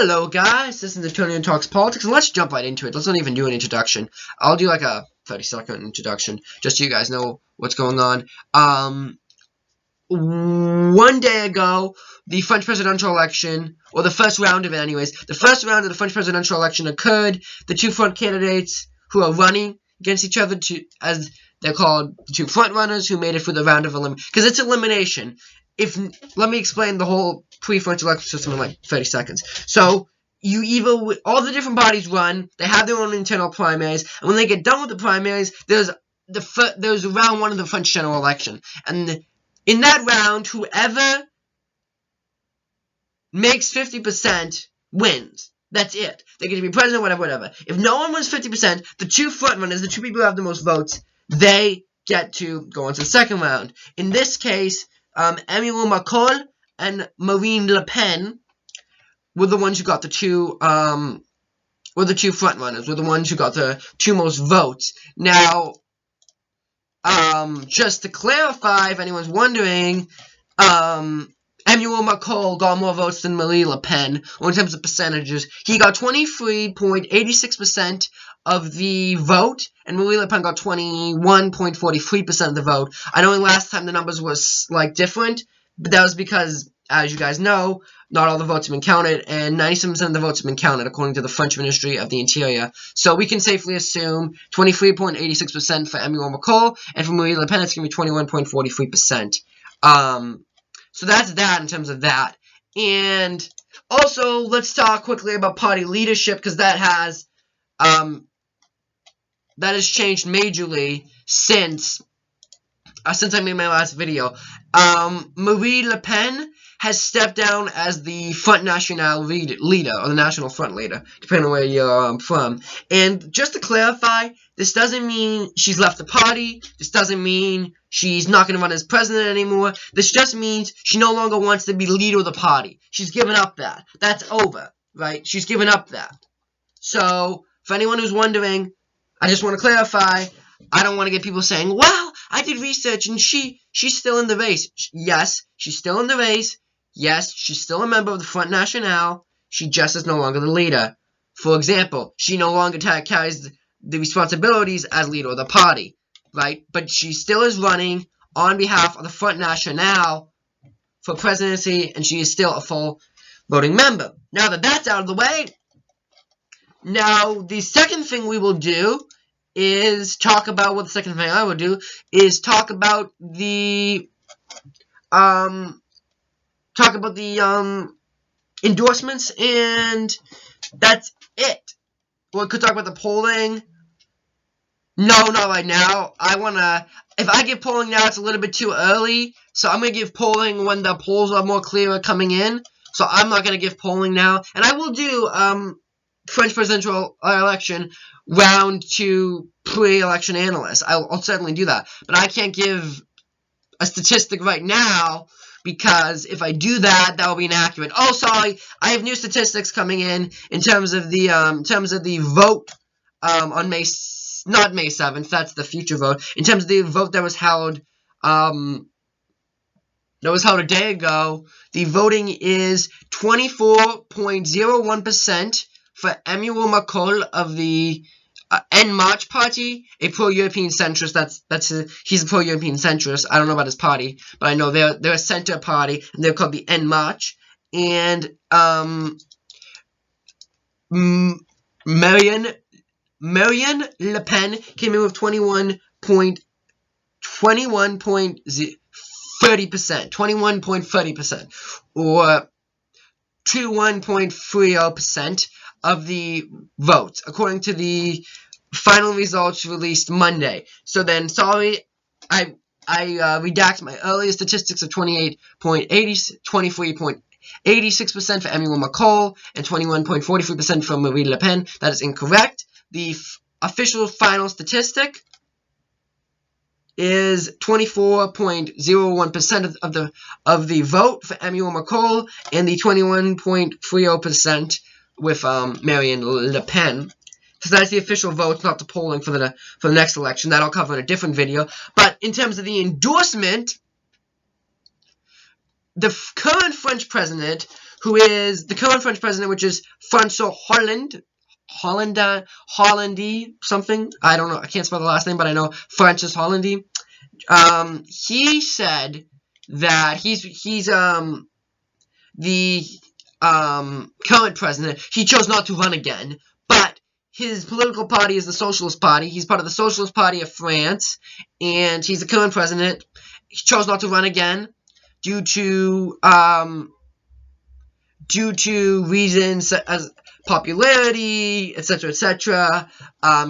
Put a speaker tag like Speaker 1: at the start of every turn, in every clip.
Speaker 1: Hello guys, this is Antonio Talks Politics, and let's jump right into it. Let's not even do an introduction. I'll do like a 30-second introduction, just so you guys know what's going on. 1 day ago, the French presidential election, or the first round of it anyways, the first round of the French presidential election occurred. The two front candidates who are running against each other, as they're called, the two front runners who made it through the round of elimination, because it's elimination. Let me explain the whole pre-French election system in like 30 seconds. So, all the different parties run, they have their own internal primaries, and when they get done with the primaries, there's round one of the French general election. And in that round, whoever makes 50% wins. That's it. They get to be president, whatever. If no one wins 50%, the two front runners, the two people who have the most votes, they get to go on to the second round. In this case, Emmanuel Macron and Marine Le Pen were the ones who got the two front runners, were the ones who got the two most votes. Now, just to clarify, if anyone's wondering, Emmanuel Macron got more votes than Marine Le Pen, or in terms of percentages. He got 23.86% of the vote, and Marine Le Pen got 21.43% of the vote. I know last time the numbers was, like, different, but that was because, as you guys know, not all the votes have been counted, and 97% of the votes have been counted, according to the French Ministry of the Interior. So we can safely assume 23.86% for Emmanuel Macron, and for Marine Le Pen, it's going to be 21.43%. So that's that in terms of that. And also, let's talk quickly about party leadership, because that has changed majorly since I made my last video. Marine Le Pen has stepped down as the Front National leader, or the National Front leader, depending on where you're from. And just to clarify, this doesn't mean she's left the party. This doesn't mean she's not going to run as president anymore. This just means she no longer wants to be leader of the party. She's given up that. That's over, right? She's given up that. So, for anyone who's wondering, I just want to clarify, I don't want to get people saying, well, I did research and she's still in the race. Yes, she's still in the race. Yes, she's still a member of the Front National. She just is no longer the leader. For example, she no longer carries the responsibilities as leader of the party, right? But she still is running on behalf of the Front National for presidency, and she is still a full voting member. Now that that's out of the way, now the second thing we will do is talk about what the second thing I will do is talk about the endorsements, and that's it. We could talk about the polling. No, not right now. If I give polling now, it's a little bit too early, so I'm going to give polling when the polls are more clearer coming in, so I'm not going to give polling now, and I will do, French presidential election round 2 pre-election analysts. I'll certainly do that, but I can't give a statistic right now, because if I do that, that will be inaccurate. Oh, sorry, I have new statistics coming in terms of the vote on not May 7th. That's the future vote. In terms of the vote that was held a day ago, the voting is 24.01% for Emmanuel Macron of the En Marche party, a pro-European centrist. He's a pro-European centrist. I don't know about his party, but I know they're a center party, and they're called the En Marche. And Marine Le Pen came in with 21.30%, or 21.30% of the votes, according to the final results released Monday. So then, sorry, I redact my earlier statistics of 23.86% for Emmanuel Macron and 21.43% for Marine Le Pen. That is incorrect. The official final statistic is 24.01% of the vote for Emmanuel Macron, and the 21.30% with Marine Le Pen. So that's the official vote, not the polling for the next election. That I'll cover in a different video. But in terms of the endorsement, the current French president who is the current French president, which is François Hollande, something. I don't know. I can't spell the last name, but I know Francis Hollande. He said that he's the current president. He chose not to run again, but his political party is the Socialist Party. He's part of the Socialist Party of France, and he's the current president. He chose not to run again due to reasons as popularity, etc., etc.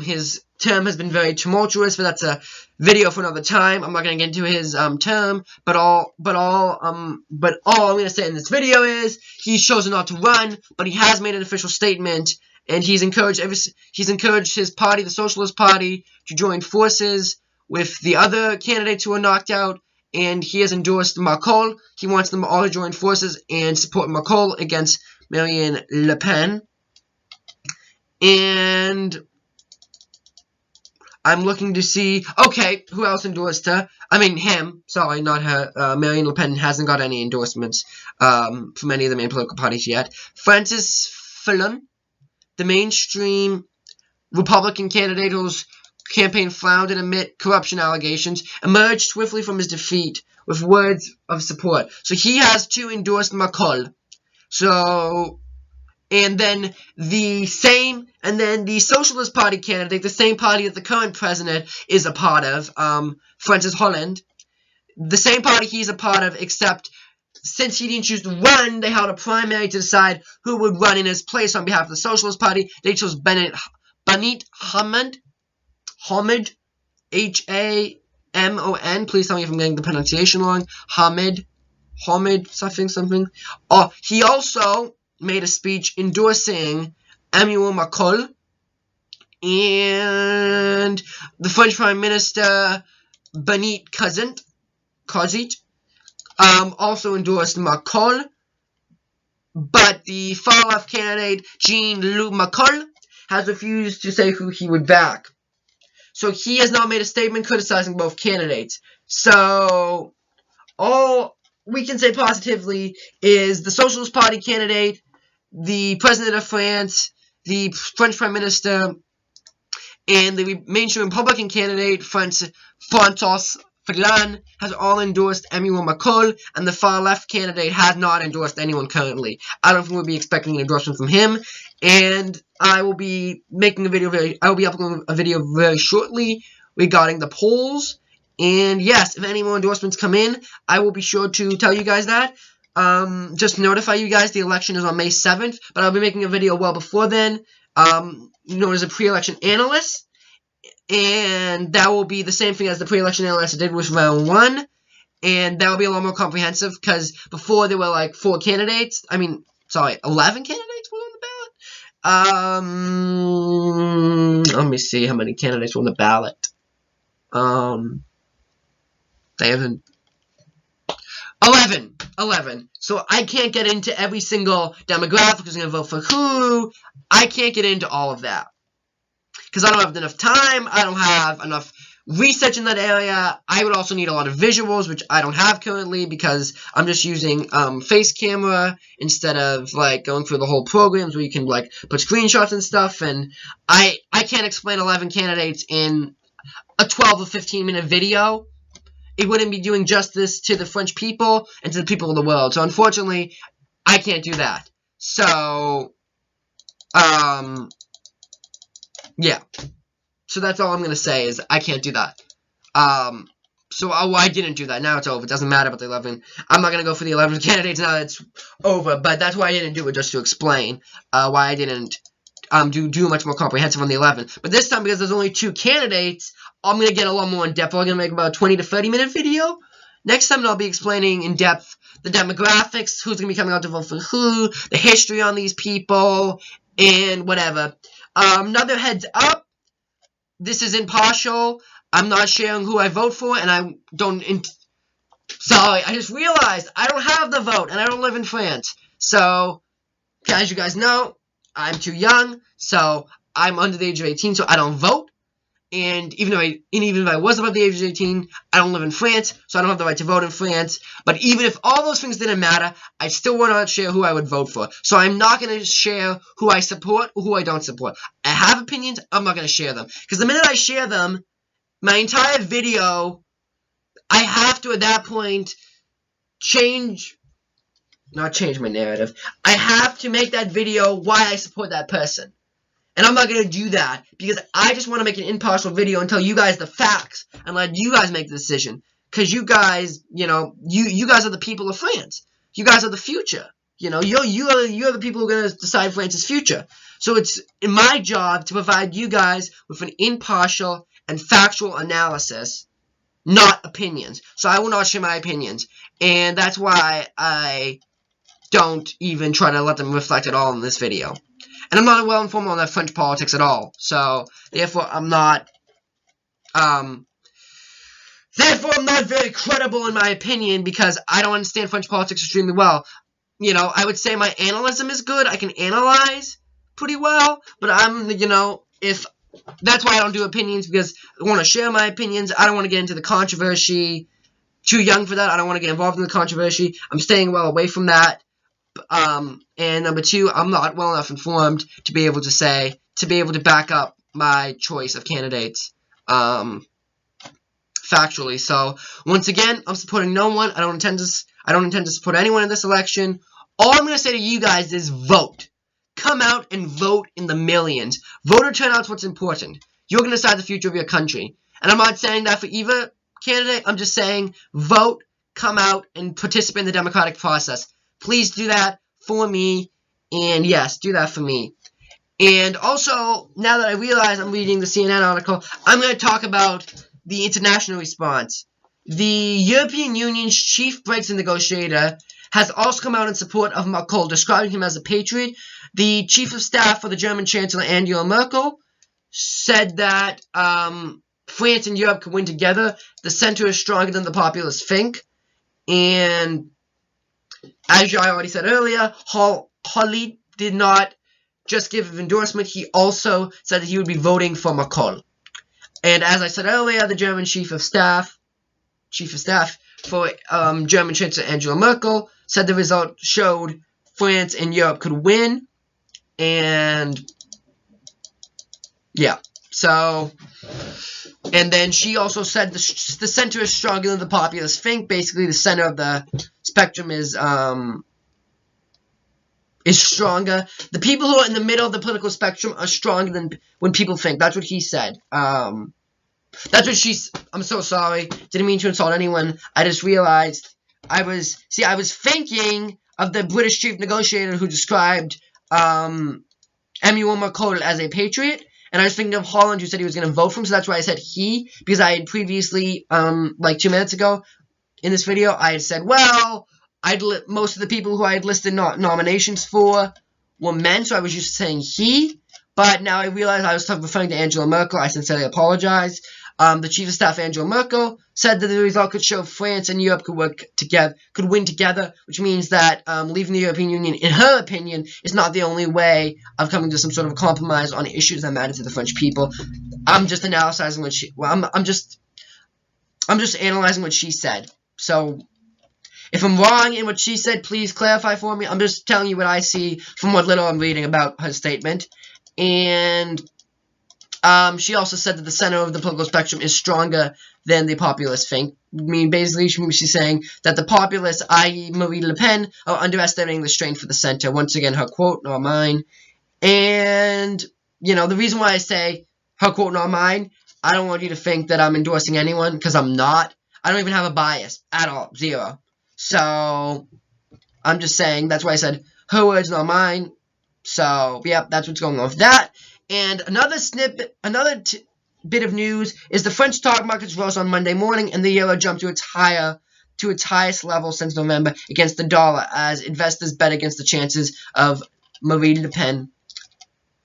Speaker 1: His term has been very tumultuous, but that's a video for another time. I'm not going to get into his term, but all I'm going to say in this video is he's chosen not to run, but he has made an official statement, and he's encouraged his party, the Socialist Party, to join forces with the other candidates who are knocked out, and he has endorsed Macron. He wants them all to join forces and support Macron against Marine Le Pen. And I'm looking to see, okay, who else endorsed her? I mean, him. Sorry, not her. Marine Le Pen hasn't got any endorsements from any of the main political parties yet. Francis Fillon, the mainstream Republican candidate whose campaign floundered amid corruption allegations, emerged swiftly from his defeat with words of support. So he has too endorsed Macron. So, and then the Socialist Party candidate, the same party that the current president is a part of, Francis Hollande, the same party he's a part of, except since he didn't choose to run, they held a primary to decide who would run in his place on behalf of the Socialist Party. They chose Benit Hamid, H-A-M-O-N. Please tell me if I'm getting the pronunciation wrong. Hamid, something. Oh, he also made a speech endorsing Emmanuel Macron, and the French Prime Minister Benit Cazit also endorsed Macron, but the far-left candidate Jean-Luc Mélenchon has refused to say who he would back. So he has now made a statement criticizing both candidates. So all we can say positively is the Socialist Party candidate, the President of France, the French Prime Minister, and the mainstream Republican candidate, François Fillon, has all endorsed Emmanuel Macron, and the far-left candidate has not endorsed anyone currently. I don't think we'll be expecting an endorsement from him, and I will be making a video uploading a video very shortly regarding the polls. And yes, if any more endorsements come in, I will be sure to tell you guys that. Just to notify you guys, the election is on May 7th, but I'll be making a video well before then, known as a pre-election analyst, and that will be the same thing as the pre-election analyst I did with round 1, and that will be a lot more comprehensive, because before there were like 11 candidates were on the ballot. Let me see how many candidates were on the ballot. They haven't. 11. So I can't get into every single demographic who's going to vote for who. I can't get into all of that, because I don't have enough time. I don't have enough research in that area. I would also need a lot of visuals, which I don't have currently, because I'm just using face camera instead of like going through the whole programs where you can like put screenshots and stuff. And I can't explain 11 candidates in a 12 or 15 minute video. It wouldn't be doing justice to the French people and to the people of the world. So unfortunately, I can't do that. So, yeah. So that's all I'm going to say is I can't do that. So I didn't do that. Now it's over. It doesn't matter about the 11. I'm not going to go for the 11 candidates now that it's over. But that's why I didn't do it, just to explain why I didn't do much more comprehensive on the 11. But this time, because there's only 2 candidates, I'm going to get a lot more in depth. I'm going to make about a 20 to 30 minute video. Next time, I'll be explaining in depth the demographics, who's going to be coming out to vote for who, the history on these people, and whatever. Another heads up, this is impartial. I'm not sharing who I vote for, and I don't... Sorry, I just realized I don't have the vote, and I don't live in France. So, as you guys know, I'm too young, so I'm under the age of 18, so I don't vote. And even if I was above the age of 18, I don't live in France, so I don't have the right to vote in France. But even if all those things didn't matter, I still would not share who I would vote for. So I'm not going to share who I support or who I don't support. I have opinions, I'm not going to share them. Because the minute I share them, my entire video, I have to at that point not change my narrative. I have to make that video why I support that person. And I'm not going to do that because I just want to make an impartial video and tell you guys the facts and let you guys make the decision. Because you guys, you guys are the people of France. You guys are the future. You are the people who are going to decide France's future. So it's my job to provide you guys with an impartial and factual analysis, not opinions. So I will not share my opinions. And that's why I don't even try to let them reflect at all in this video. And I'm not well informed on that French politics at all. So, therefore, I'm not very credible in my opinion because I don't understand French politics extremely well. I would say my analysis is good. I can analyze pretty well. But that's why I don't do opinions, because I want to share my opinions. I don't want to get into the controversy. Too young for that. I don't want to get involved in the controversy. I'm staying well away from that. And number two, I'm not well enough informed to be able to back up my choice of candidates, factually. So, once again, I'm supporting no one. I don't intend to support anyone in this election. All I'm going to say to you guys is vote. Come out and vote in the millions. Voter turnout's what's important. You're going to decide the future of your country. And I'm not saying that for either candidate. I'm just saying vote, come out, and participate in the democratic process. Please do that for me, and yes, do that for me. And also, now that I realize I'm reading the CNN article, I'm going to talk about the international response. The European Union's chief Brexit negotiator has also come out in support of Macron, describing him as a patriot. The chief of staff for the German Chancellor, Angela Merkel, said that France and Europe can win together. The center is stronger than the populists think. And as I already said earlier, Holly did not just give an endorsement. He also said that he would be voting for Macron. And as I said earlier, the German chief of staff for German Chancellor Angela Merkel said the result showed France and Europe could win. And yeah, so, and then she also said the center is stronger than the populists think. Basically, the center of the spectrum is stronger. The people who are in the middle of the political spectrum are stronger than when people think. That's what he said. That's what she's. I'm so sorry. Didn't mean to insult anyone. I just realized I was thinking of the British chief negotiator who described Emmanuel Macron as a patriot. And I was thinking of Holland, who said he was going to vote for him, so that's why I said he, because I had previously, like 2 minutes ago, in this video, I had said, well, most of the people who I had listed nominations for were men, so I was just saying he, but now I realize I was referring to Angela Merkel. I sincerely apologize. The chief of staff, Angela Merkel, said that the result could show France and Europe could win together, which means that leaving the European Union, in her opinion, is not the only way of coming to some sort of compromise on issues that matter to the French people. I'm just analyzing what she. Well, I'm just analyzing what she said. So, if I'm wrong in what she said, please clarify for me. I'm just telling you what I see from what little I'm reading about her statement. And she also said that the center of the political spectrum is stronger than the populists think. I mean, basically, she's saying that the populists, i.e. Marine Le Pen, are underestimating the strength for the center. Once again, her quote, not mine. And, the reason why I say her quote, not mine, I don't want you to think that I'm endorsing anyone, because I'm not. I don't even have a bias at all. Zero. So, I'm just saying, that's why I said her words, not mine. So, yeah, that's what's going on with that. And another bit of news is the French stock markets rose on Monday morning, and the euro jumped to its highest level since November against the dollar, as investors bet against the chances of Marine Le Pen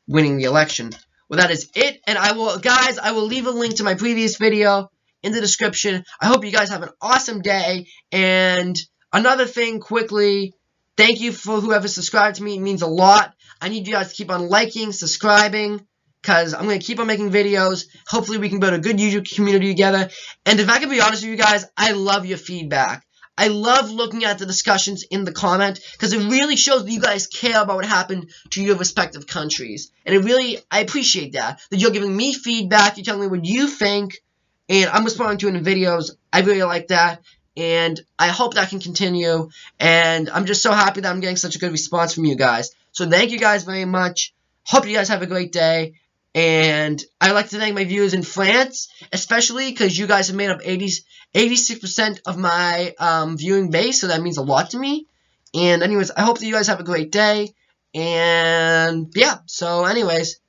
Speaker 1: winning the election. Well, that is it, and I will leave a link to my previous video in the description. I hope you guys have an awesome day. And another thing, quickly, thank you for whoever subscribed to me. It means a lot. I need you guys to keep on liking, subscribing, because I'm going to keep on making videos. Hopefully we can build a good YouTube community together. And if I can be honest with you guys, I love your feedback. I love looking at the discussions in the comment because it really shows that you guys care about what happened to your respective countries. And I appreciate that you're giving me feedback, you're telling me what you think, and I'm responding to it in videos. I really like that, and I hope that can continue. And I'm just so happy that I'm getting such a good response from you guys. So thank you guys very much. Hope you guys have a great day. And I'd like to thank my viewers in France, especially because you guys have made up 86% of my viewing base, so that means a lot to me. And anyways, I hope that you guys have a great day. And yeah, so anyways,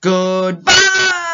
Speaker 1: goodbye!